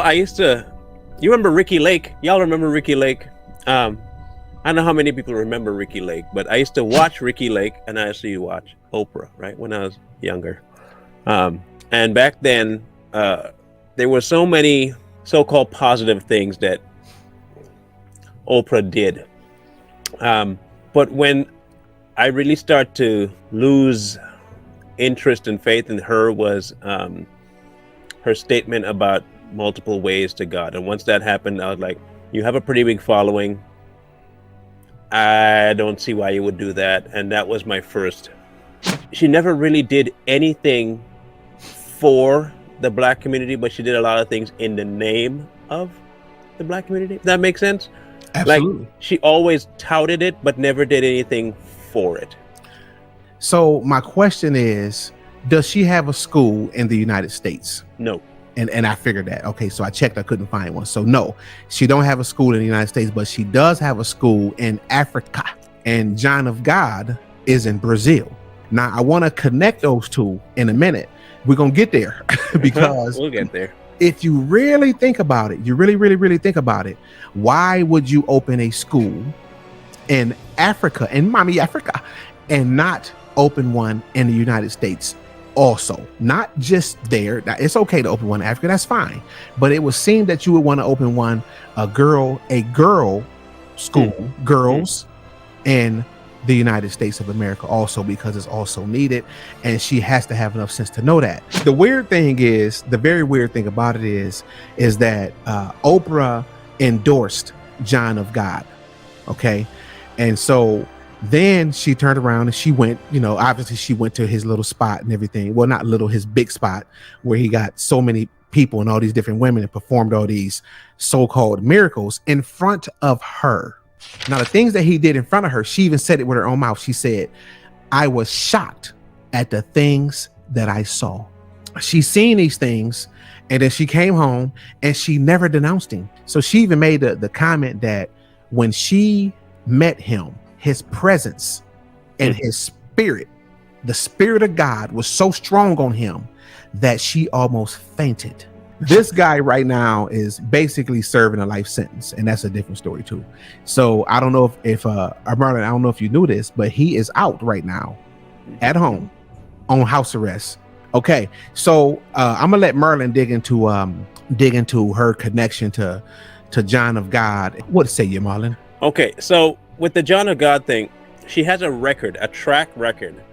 I used to. You remember Ricky Lake? Y'all remember Ricky Lake? I don't know how many people remember Ricky Lake, but I used to watch Ricky Lake, and I used to watch Oprah, right, when I was younger. And back then, there were so many so-called positive things that Oprah did. But when I really start to lose interest and faith in her was her statement about multiple ways to God. And once that happened, I was like, you have a pretty big following. I don't see why you would do that. And that was my first. She never really did anything for the Black community, but she did a lot of things in the name of the Black community. Does that make sense? Absolutely. Like, she always touted it, but never did anything for it. So my question is, does she have a school in the United States? No. And I figured that. Okay, so I checked, I couldn't find one. So no, she don't have a school in the United States, but she does have a school in Africa. And John of God is in Brazil. Now, I want to connect those two in a minute. We're going to get there because we'll get there. If you really think about it, you really think about it, why would you open a school in Africa, in Mommy Africa, and not open one in the United States also? Not just there. Now, it's okay to open one in Africa, that's fine. But it would seem that you would want to open one, a girl school, girls in the United States of America also, because it's also needed, and she has to have enough sense to know that. The weird thing is, the very weird thing about it is that Oprah endorsed John of God, okay? And so then she turned around and she went, obviously she went to his little spot and everything. Well, not little, his big spot where he got so many people and all these different women and performed all these so-called miracles in front of her. Now, the things that he did in front of her, she even said it with her own mouth. She said, I was shocked at the things that I saw. She seen these things, and then she came home and she never denounced him. So she even made the comment that when she met him, his presence and his spirit, the spirit of God was so strong on him that she almost fainted. This guy right now is basically serving a life sentence, and that's a different story too. So I don't know if Marlon, I don't know if you knew this, but he is out right now at home on house arrest. Okay, so I'm gonna let Merlin dig into her connection to John of God. What say you, Marlon? Okay, so with the John of God thing, she has a track record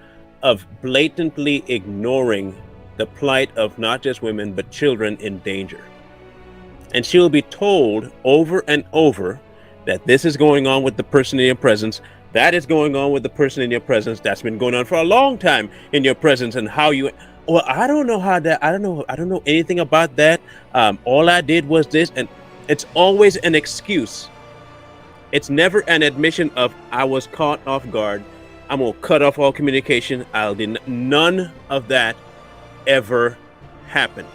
of blatantly ignoring the plight of not just women, but children in danger. And she'll be told over and over that this is going on with the person in your presence, that is going on with the person in your presence, that's been going on for a long time in your presence, and how you, well, I don't know anything about that. All I did was this, and it's always an excuse. It's never an admission of, I was caught off guard, I'm gonna cut off all communication. None of that ever happened.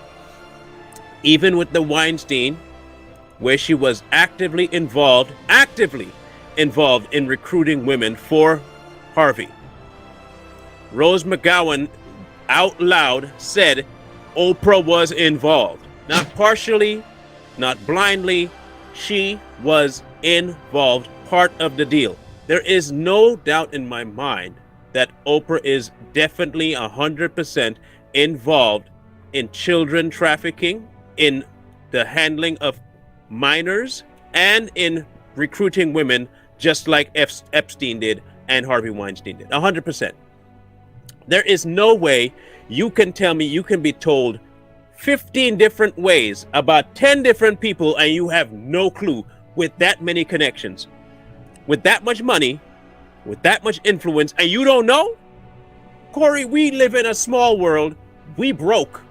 Even with the Weinstein, where she was actively involved in recruiting women for Harvey, Rose McGowan out loud said Oprah was involved. Not partially, not blindly, she was involved, part of the deal. There is no doubt in my mind that Oprah is definitely 100% involved in children trafficking, in the handling of minors, and in recruiting women, just like Epstein did and Harvey Weinstein did. 100%. There is no way you can tell me, you can be told 15 different ways about 10 different people and you have no clue, with that many connections, with that much money, with that much influence, and you don't know? Corey, we live in a small world. We broke.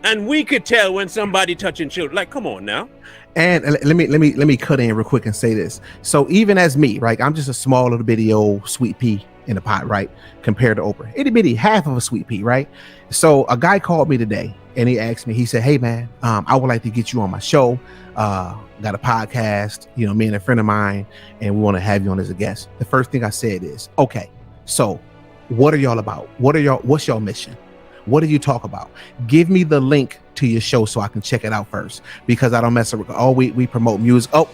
And we could tell when somebody touching children. Like, come on now. And let me cut in real quick and say this. So even as me, right, I'm just a small little bitty old sweet pea in the pot, right, compared to Oprah. Itty bitty, half of a sweet pea, right? So a guy called me today and he asked me, he said, hey man, I would like to get you on my show. Got a podcast, me and a friend of mine, and we want to have you on as a guest. The first thing I said is, okay, so what are y'all about? What's your mission? What do you talk about? Give me the link to your show so I can check it out first, because I don't mess around. Oh, we promote music. Oh,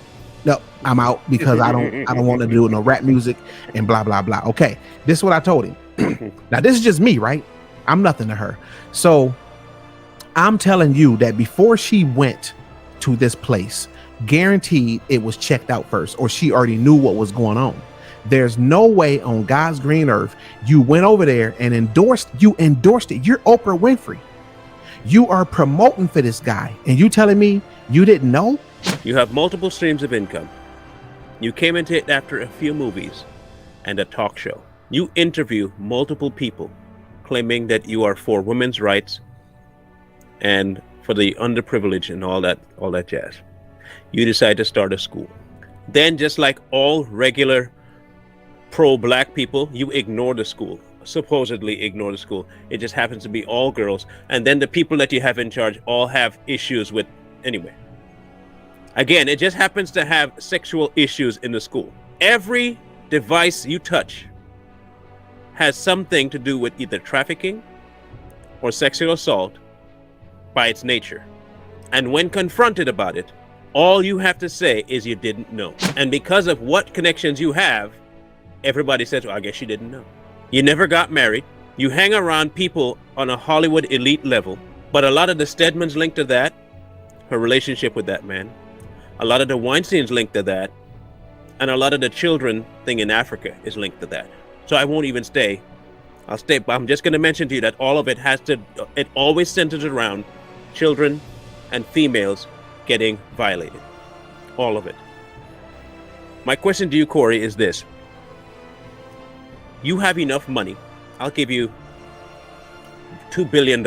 no, I'm out because I don't want to do no rap music and blah blah blah. Okay, this is what I told him. Now this is just me, right? I'm nothing to her. So I'm telling you that before she went to this place, guaranteed it was checked out first, or she already knew what was going on. There's no way on God's green earth you went over there and endorsed it. You're Oprah Winfrey. You are promoting for this guy, and you telling me you didn't know? You have multiple streams of income. You came into it after a few movies and a talk show. You interview multiple people claiming that you are for women's rights and for the underprivileged and all that jazz. You decide to start a school. Then, just like all regular pro-black people, you ignore the school, supposedly ignore the school. It just happens to be all girls. And then the people that you have in charge all have issues with, anyway. Again, it just happens to have sexual issues in the school. Every device you touch has something to do with either trafficking or sexual assault by its nature. And when confronted about it, all you have to say is you didn't know. And because of what connections you have, everybody says, well, I guess you didn't know. You never got married. You hang around people on a Hollywood elite level, but a lot of the Stedmans linked to that, her relationship with that man. A lot of the Weinsteins linked to that, and a lot of the children thing in Africa is linked to that. So I won't even stay. I'll stay, but I'm just going to mention to you that all of it it always centers around children and females getting violated. All of it. My question to you, Corey, is this. You have enough money. I'll give you $2 billion.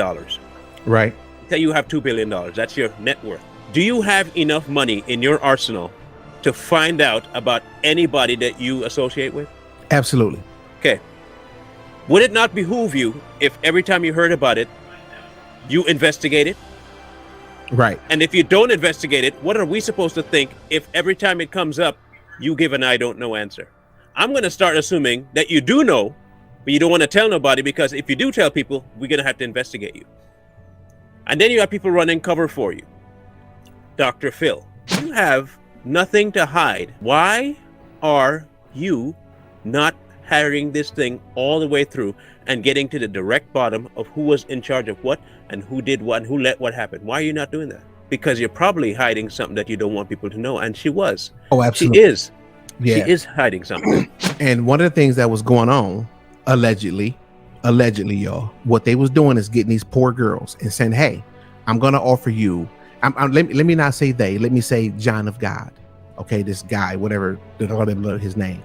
Right. Say you have $2 billion. That's your net worth. Do you have enough money in your arsenal to find out about anybody that you associate with? Absolutely. Okay. Would it not behoove you if every time you heard about it, you investigate it? Right. And if you don't investigate it, what are we supposed to think if every time it comes up, you give an I don't know answer? I'm going to start assuming that you do know, but you don't want to tell nobody, because if you do tell people, we're going to have to investigate you. And then you have people running cover for you. Dr. Phil, you have nothing to hide. Why are you not carrying this thing all the way through and getting to the direct bottom of who was in charge of what and who did what and who let what happen? Why are you not doing that? Because you're probably hiding something that you don't want people to know. And she was. Oh, absolutely. She is. Yeah. She is hiding something. And one of the things that was going on, allegedly, y'all, what they was doing is getting these poor girls and saying, hey, I'm going to offer you, let me not say they, let me say John of God. Okay, this guy, whatever his name.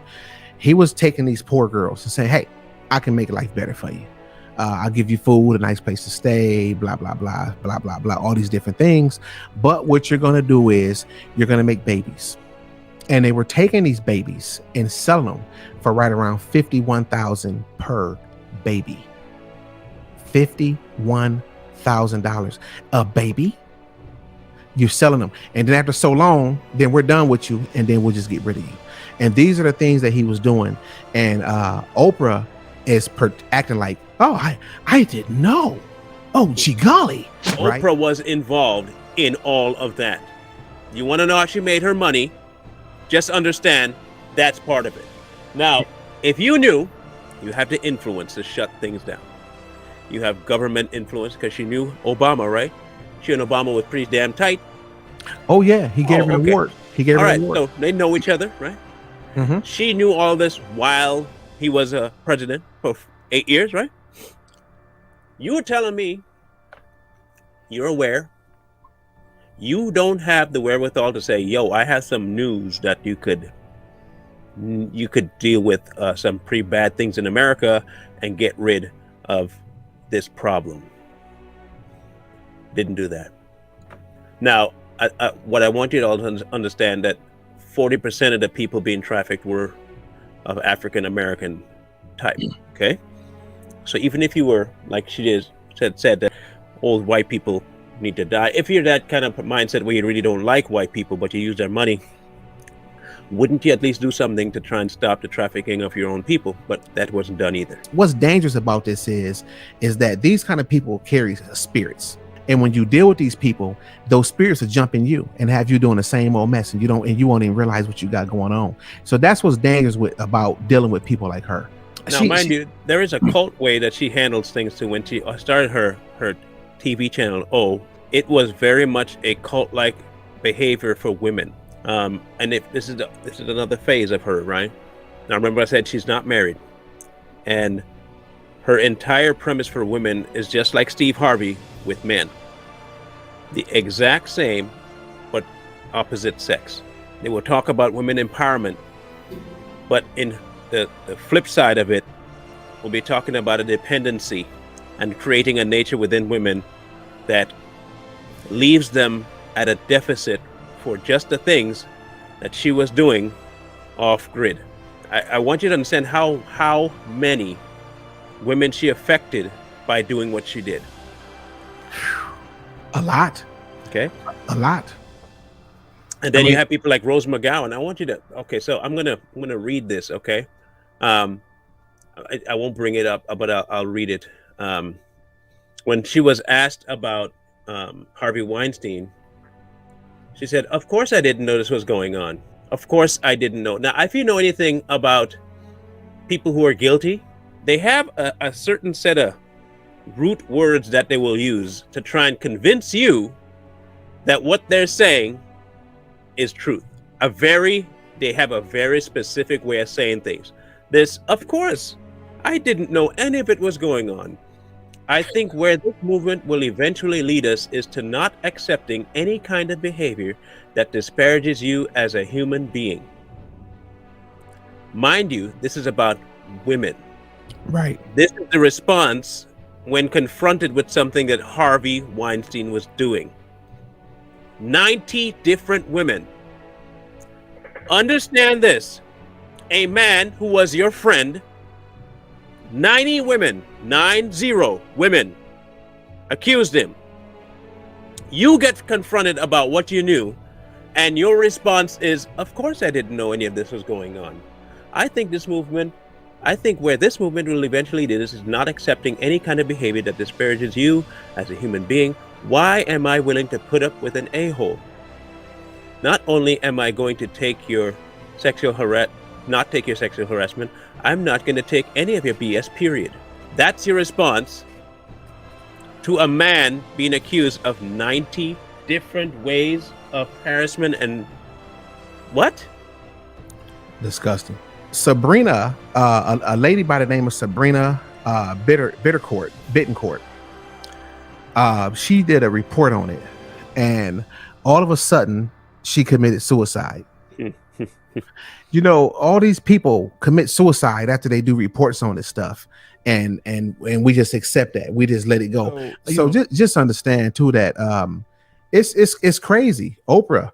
He was taking these poor girls and saying, hey, I can make life better for you. I'll give you food, a nice place to stay, blah, blah, blah, blah, blah, blah, all these different things. But what you're going to do is you're going to make babies. And they were taking these babies and selling them for right around $51,000 per baby. $51,000 a baby. You're selling them. And then after so long, then we're done with you. And then we'll just get rid of you. And these are the things that he was doing. And Oprah is acting like, oh, I didn't know. Oh, gee golly. Oprah right? was involved in all of that. You want to know how she made her money? Just understand that's part of it. Now, if you knew, you have the influence to shut things down. You have government influence because she knew Obama, right? She and Obama was pretty damn tight. Oh, yeah. He gave her an award. He gave her an award. So they know each other, right? Mm-hmm. She knew all this while he was a president for 8 years, right? You were telling me you're aware. You don't have the wherewithal to say, yo, I have some news that you could deal with some pretty bad things in America and get rid of this problem. Didn't do that. Now, what I want you to all understand that 40% of the people being trafficked were of African American type. Okay, so even if you were, like she said that old white people need to die, if you're that kind of mindset where you really don't like white people but you use their money, wouldn't you at least do something to try and stop the trafficking of your own people? But that wasn't done either. What's dangerous about this is that these kind of people carry spirits. And when you deal with these people, those spirits will jump in you and have you doing the same old mess, and you won't even realize what you got going on. So that's what's dangerous about dealing with people like her. Now, mind you, there is a cult way that she handles things too. When she started her TV channel, it was very much a cult-like behavior for women. And if this is another phase of her, right? Now, remember I said she's not married, and her entire premise for women is just like Steve Harvey with men. The exact same, but opposite sex. They will talk about women empowerment, but in the flip side of it, we'll be talking about a dependency and creating a nature within women that leaves them at a deficit for just the things that she was doing off grid. I want you to understand how many women she affected by doing what she did. A lot. Okay. A lot. And then you have people like Rose McGowan. I want you to, so I'm gonna read this, okay? I won't bring it up, but I'll read it. When she was asked about Harvey Weinstein, she said, "Of course I didn't know this was going on. Of course I didn't know." Now, if you know anything about people who are guilty, they have a certain set of root words that they will use to try and convince you that what they're saying is truth. They have a very specific way of saying things. This, "Of course, I didn't know any of it was going on. I think where this movement will eventually lead us is to not accepting any kind of behavior that disparages you as a human being." Mind you, this is about women. Right. This is the response when confronted with something that Harvey Weinstein was doing. 90 different women. Understand this. A man who was your friend, 90 women, 90 women, accused him. You get confronted about what you knew, and your response is, "Of course I didn't know any of this was going on." I think where this movement will eventually lead us is not accepting any kind of behavior that disparages you as a human being. Why am I willing to put up with an a-hole? Not only am I going to take your not take your sexual harassment, I'm not going to take any of your BS, period. That's your response to a man being accused of 90 different ways of harassment and what? Disgusting. Sabrina, a lady by the name of Sabrina Bittencourt, she did a report on it, and all of a sudden she committed suicide. All these people commit suicide after they do reports on this stuff, and we just accept that. We just let it go. So just understand too that it's crazy. Oprah